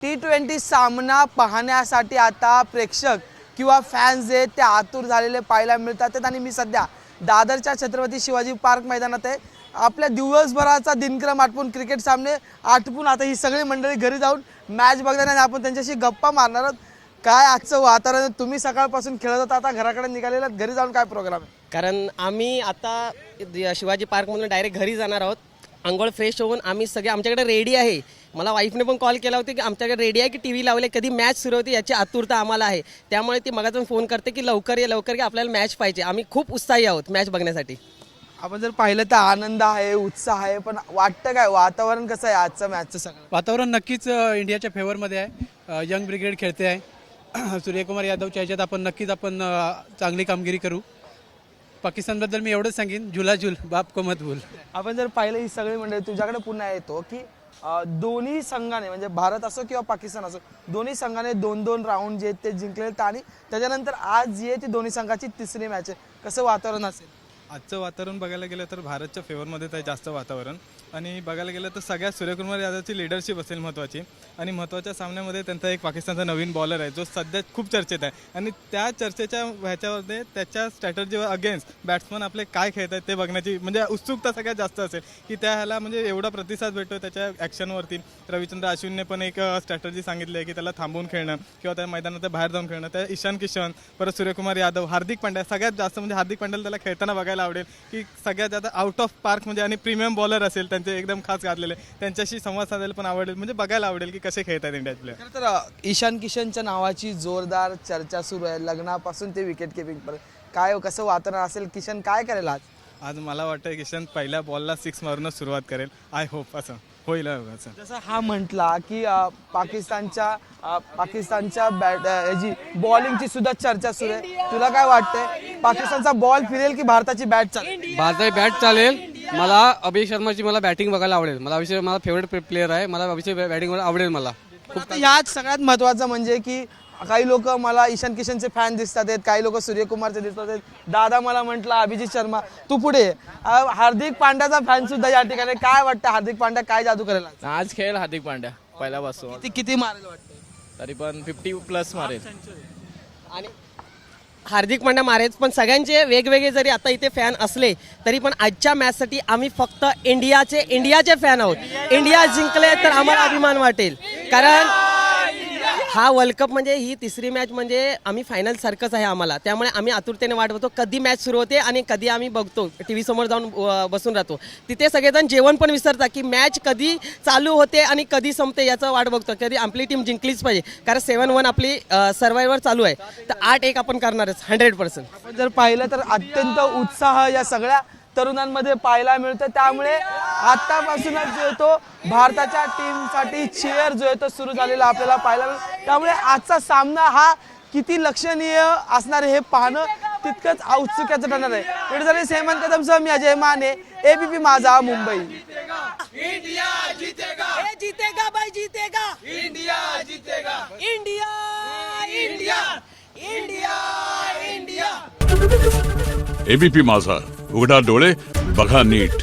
T20 सामना पाहण्यासाठी आता प्रेक्षक किंवा फॅन्स जे ते आतुर झालेले पाहायला मिळतात आणि मी सध्या दादरच्या छत्रपती शिवाजी पार्क मैदानात आहे। आपल्या दिवसभराचा दिनक्रम आटपून क्रिकेट सामने आटपून आता ही सगळी मंडळी घरी जाऊन मॅच बघणार आणि आपण त्यांच्याशी गप्पा मारणार आहोत। काय आजचं वातावरण, तुम्ही सकाळपासून खेळत होता, आता घराकडे निघालेला, घरी जाऊन काय प्रोग्राम आहे? कारण आम्ही आता शिवाजी पार्कमधून डायरेक्ट घरी जाणार आहोत। अंघोळ फ्रेश होऊन आम्ही सगळे आमच्याकडे रेडी आहे। मला वाईफने पण कॉल केला होता की आमच्याकडे रेडी आहे की टीव्ही लावले, कधी मॅच सुरू होती याची आतुरता आम्हाला आहे। त्यामुळे ती मगातून फोन करते की लवकर ये आपल्याला मॅच पाहिजे। आम्ही खूप उत्साही आहोत मॅच बघण्यासाठी। आपण जर पाहिलं तर आनंद आहे, उत्साह आहे, पण वाटतं काय वातावरण कसं आहे आजचं मॅचचं? सगळं वातावरण नक्कीच इंडियाच्या फेवरमध्ये आहे। यंग ब्रिगेड खेळते आहे। सूर्यकुमार यादवच्या ह्याच्यात आपण नक्कीच चांगली कामगिरी करू। पाकिस्तानबद्दल मी एवढंच सांगेन, झुला झुल बाप को मत भूल। आपण जर पाहिलं ही सगळी मंडळी तुझ्याकडे पुन्हा येतो की दोन्ही संघाने म्हणजे भारत असो किंवा पाकिस्तान असो, दोन्ही संघाने 2-2 राऊंड जे ते जिंकले आणि त्याच्यानंतर आज जी आहे ती दोन्ही संघाची तिसरी मॅच आहे। कसं वातावरण असेल? आजचं वातावरण बघायला गेलं तर भारतच्या फेवरमध्येच आहे जास्त वातावरण। आणि बघायला गेलं तर सगळ्यात सूर्यकुमार यादवची लिडरशिप असेल महत्त्वाची। आणि महत्त्वाच्या सामन्यामध्ये त्यांचा एक पाकिस्तानचा नवीन बॉलर आहे जो सध्या खूप चर्चेत आहे। आणि त्या चर्चेच्या ह्याच्यामध्ये त्याच्या स्ट्रॅटर्जीवर अगेन्स्ट बॅट्समन आपले काय खेळत आहेत ते बघण्याची म्हणजे उत्सुकता सगळ्यात जास्त असेल की त्या ह्याला म्हणजे एवढा प्रतिसाद भेटतो त्याच्या ॲक्शनवरती। रविचंद्र अश्विनने पण एक स्ट्रॅटर्जी सांगितली आहे की त्याला थांबवून खेळणं किंवा त्या मैदानाच्या बाहेर जाऊन खेळणं। त्या ईशान किशन, परत सूर्यकुमार यादव, हार्दिक पांड्या, सगळ्यात जास्त म्हणजे हार्दिक पांड्याला त्याला खेळताना बघायला आवडेल की सगळ्यात जास्त आउट ऑफ पार्क म्हणजे आणि प्रीमियम बॉलर असेल त्यांचे एकदम खास गाजलेले, त्यांच्याशी संवाद साधायला पण आवडेल, म्हणजे बघायला आवडेल की कसे खेळतात इंडियाचे प्लेयर। खरं तर ईशान किशनच्या नावाची जोरदार चर्चा सुरू आहे लग्नापासून ते विकेट किपिंग पर्यंत। काय कसं वातावरण असेल? किशन काय करेल आज? आज मला वाटतं किशन पहिल्या बॉलला 6 मारूनच सुरुवात करेल। आय होप असं होईल असं। जसं हा म्हटला की पाकिस्तानच्या याची बॉलिंगची सुद्धा चर्चा सुरू आहे। तुला काय वाटतंय, पाकिस्तानचा बॉल फिरेल की भारताची बॅट चालेल? भारताची बॅट चालेल। मला अभिषेक शर्माची बॅटिंग बघायला आवडेल। अभिषेक माझा फेवरेट प्लेअर आहे। मला अभिषेक बॅटिंग आवडेल मला खूप। यात सगळ्यात महत्त्वाचं म्हणजे की काही लोक मला ईशान किशनचे फॅन दिसतात आहेत, काही लोक सूर्यकुमारचे दिसतात आहेत। दादा मला म्हटलं अभिजित शर्मा तू पुढे। हार्दिक पांड्याचा फॅन सुद्धा या ठिकाणी। काय वाटतं हार्दिक पांड्या काय जादू करेल आज खेळ हार्दिक पांड्या पहिल्यापासून किती मारेल वाटतं? तरी पण 50+ मारेल। आणि हार्दिक पांड्या मारेल, पण सगळ्यांचे वेगवेगळे जरी आता इथे फॅन असले तरी पण आजच्या मॅचसाठी आम्ही फक्त इंडियाचे फॅन आहोत। इंडिया जिंकले तर आम्हाला अभिमान वाटेल, कारण हा वर्ल्ड कप म्हणजे ही तिसरी मॅच म्हणजे आम्ही फायनल सारखंच आहे आम्हाला। त्यामुळे आम्ही आतुरतेने वाट बघतो कधी मॅच सुरू होते आणि कधी आम्ही बघतो टीव्ही समोर जाऊन बसून राहतो। तिथे सगळेजण जेवण पण विसरतात की मॅच कधी चालू होते आणि कधी संपते याचं वाट बघतो। कधी आपली टीम जिंकलीच पाहिजे, कारण 7-1 आपली सर्वायवर चालू आहे, तर 8-1 आपण करणारच 100%। आपण जर पाहिलं तर अत्यंत उत्साह या सगळ्या तरुणांमध्ये पाहायला मिळतं। त्यामुळे आतापासूनच जो आहे तो भारताच्या टीमसाठी चीअर जो आहे तो सुरू झालेला आपल्याला पाहायला मिळतं। त्यामुळे आजचा सामना हा किती लक्षणीय असणार आहे हे पाहणं तितकंच औत्सुक्याचं ठरणार आहे। व्हिडिओ हेमंत कदमसह मी अजय माने, ABP माझा, मुंबई। इंडिया जीतेगा, जीतेगा भाई जीतेगा, इंडिया जीतेगा, India India India India. ABP माझा, उघडा डोळे बघा नीट।